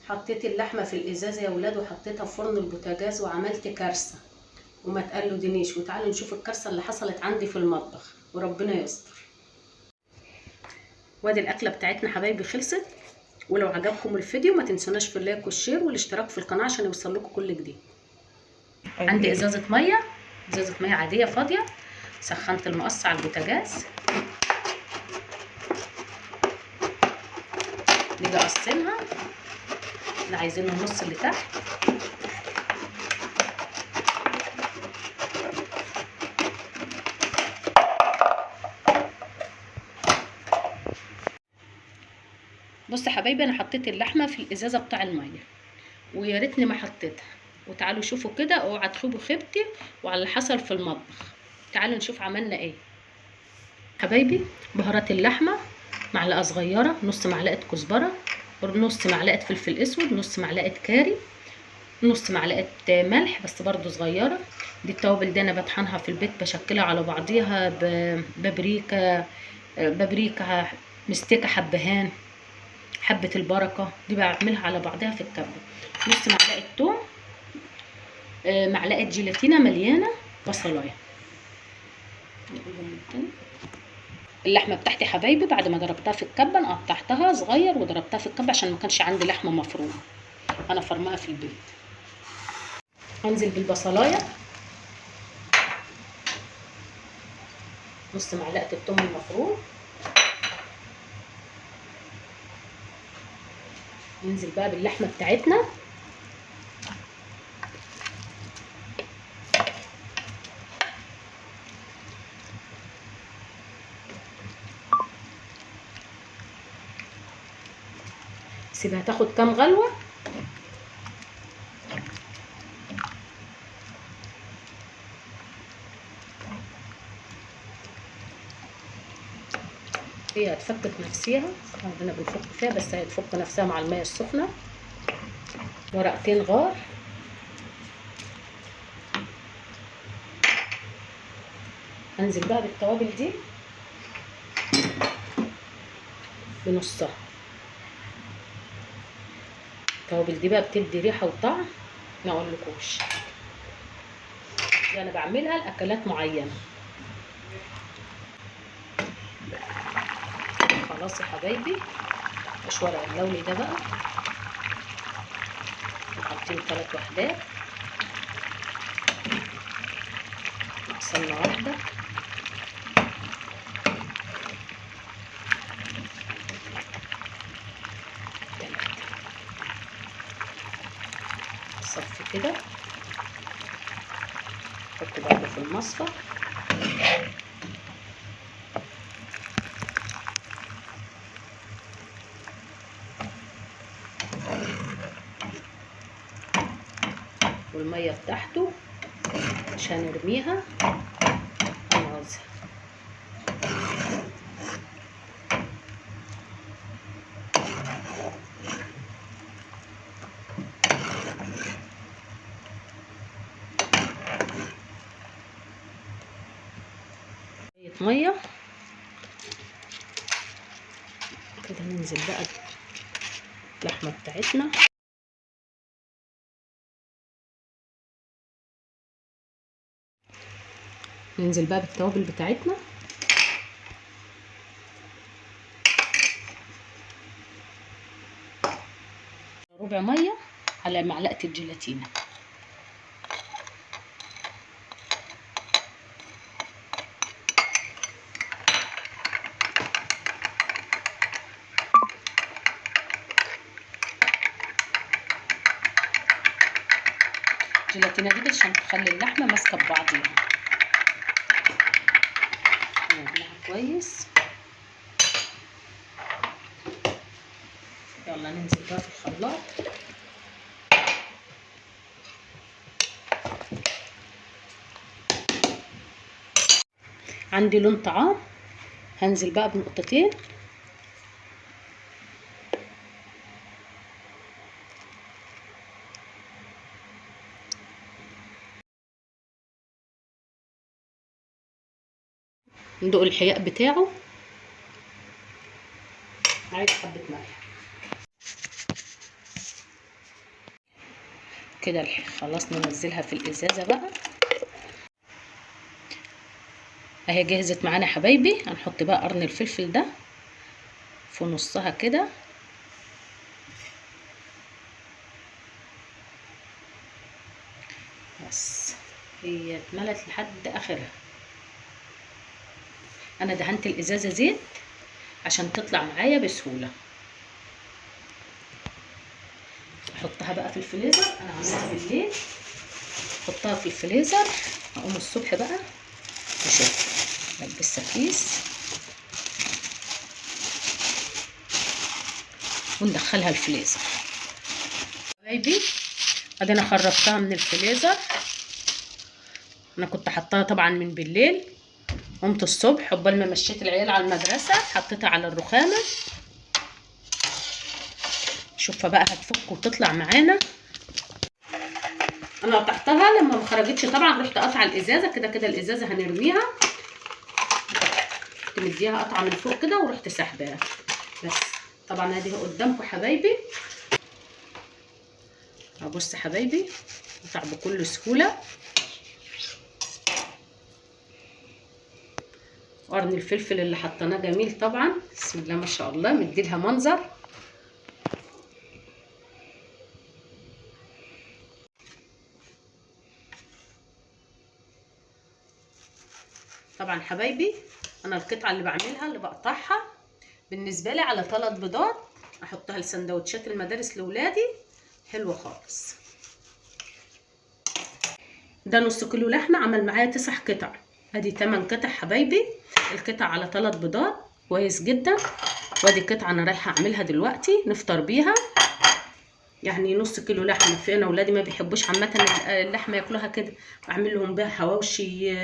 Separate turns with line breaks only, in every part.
حطيت اللحمه في الازازه يا ولاد وحطيتها في فرن البوتاجاز وعملت كارثه وما تقلدنيش. وتعالوا نشوف الكارثه اللي حصلت عندي في المطبخ وربنا يستر. وادي الاكله بتاعتنا حبايبي خلصت. ولو عجبكم الفيديو ما تنسوناش في اللايك والشير والاشتراك في القناه عشان يوصل لكم كل جديد. عندي ازازه ميه عاديه فاضيه. سخنت المقص على البوتاجاز. نيجي اقسمها. اللي عايزينه النص اللي تحت. بص يا حبايبي انا حطيت اللحمه في الازازه بتاع الميه ويا ريتني ما حطيتها. وتعالوا شوفوا كده، اوعى تخيبوا خيبتي وعلى اللي حصل في المطبخ. تعالوا نشوف عملنا ايه حبايبي. بهارات اللحمه معلقه صغيره، نص معلقه كزبره، نص معلقه فلفل اسود، نص معلقه كاري، نص معلقه ملح بس برضو صغيره. دي التوابل دي انا بطحنها في البيت، بشكلها على بعضيها بابريكا مستكه حبهان حبه البركه، دي بعملها على بعضها في الكبه. نص معلقه توم، معلقه جيلاتينه مليانه بصلايه. اللحمه بتاعتي حبايبي بعد ما ضربتها في الكبه انا قطعتها صغير وضربتها في الكبه عشان ما كانش عندي لحمه مفرومه، انا فرماها في البيت. هنزل بالبصلايه، نص معلقه الثوم المفروم، ننزل بقى باللحمه بتاعتنا. سيبها تاخد كام غلوه. هي هتفك نفسها، عندنا بنفك فيها بس هي هتفك نفسها مع الميه السخنه. ورقتين غار، هنزل بقى بالتوابل دي بنصها. التوابل دي بقى بتدي ريحه وطعم ما اقولكوش. دي انا بعملها لاكلات معينه. خلاص يا حبايبي، مش ورق اللولي ده بقى حاطين 3 وحدات سمنه واحده. صف كده، حط برضه في المصفى. والميه بتاعته مش هنرميها، هنعوزها. ميه كده. ننزل بقى اللحمه بتاعتنا. ننزل بقى بالتوابل بتاعتنا. ربع ميه على معلقه الجيلاتينه. الجيلاتينه دي عشان تخلي اللحمه ماسكه ببعضيها. نقلبها كويس. يلا ننزل بقى في الخلاط. عندي لون طعام، هنزل بقى بنقطتين. ندوق الحياء بتاعه. عايز حبه ملح. كده خلاص ننزلها في الازازه بقى اهي. جهزت معانا يا حبايبي. هنحط بقى قرن الفلفل ده في نصها كده، بس هي اتملت لحد اخرها. انا دهنت الازازه زيت عشان تطلع معايا بسهوله. احطها بقى في الفريزر. انا عملتها بالليل، احطها في الفريزر. اقوم الصبح بقى اشوف البسها كيس وندخلها الفريزر. حبايبي ادي انا خرجتها من الفريزر. انا كنت حطاها طبعا من بالليل، قمت الصبح عقبال ما مشيت العيال على المدرسه حطيتها على الرخامه. شوفها بقى هتفك وتطلع معانا. انا قطعتها لما ما خرجتش طبعا، رحت قاطعه الازازه كده كده. الازازه هنرميها، كنت مديها قطعه من فوق كده ورحت سحباها. بس طبعا ادي قدامكم حبايبي. بص حبايبي قطع بكل سهوله. قرن الفلفل اللي حطيناه جميل طبعا، بسم الله ما شاء الله، مديلها منظر. طبعا حبايبي انا القطعه اللي بعملها اللي بقطعها بالنسبه لي على 3 بيضات احطها لسندوتشات المدارس لاولادي، حلوه خالص. ده نص كيلو لحمه عمل معايا 9 قطع. ادي 8 قطع حبايبي. القطع على 3 بيضات كويس جدا. وادي قطعه انا رايحه اعملها دلوقتي نفطر بيها. يعني نص كيلو لحمه. في انا اولادي ما بيحبوش عامه اللحمه ياكلوها كده، اعمل لهم بها حواوشي،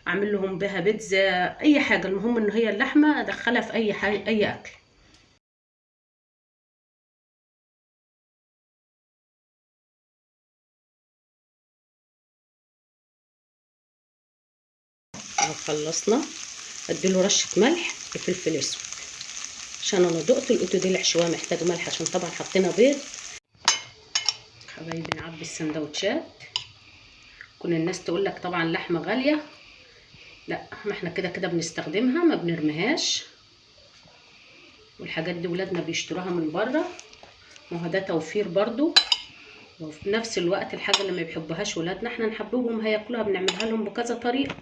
اعمل لهم بها بيتزا، اي حاجه. المهم ان هي اللحمه ادخلها في اي حاجه اي اكل. خلصنا. اديله رشه ملح وفلفل اسود عشان انا دقت لقيته دلع شويه محتاج ملح، عشان طبعا حطينا بيض. حبايبي نعبي السندوتشات. كل الناس تقول لك طبعا لحمه غاليه، لا ما احنا كده كده بنستخدمها ما بنرميهاش. والحاجات دي ولادنا بيشتروها من بره، وهو ده توفير برضو. وفي نفس الوقت الحاجه اللي ما بيحبوهاش ولادنا احنا نحببهم هياكلوها، بنعملها لهم بكذا طريقه.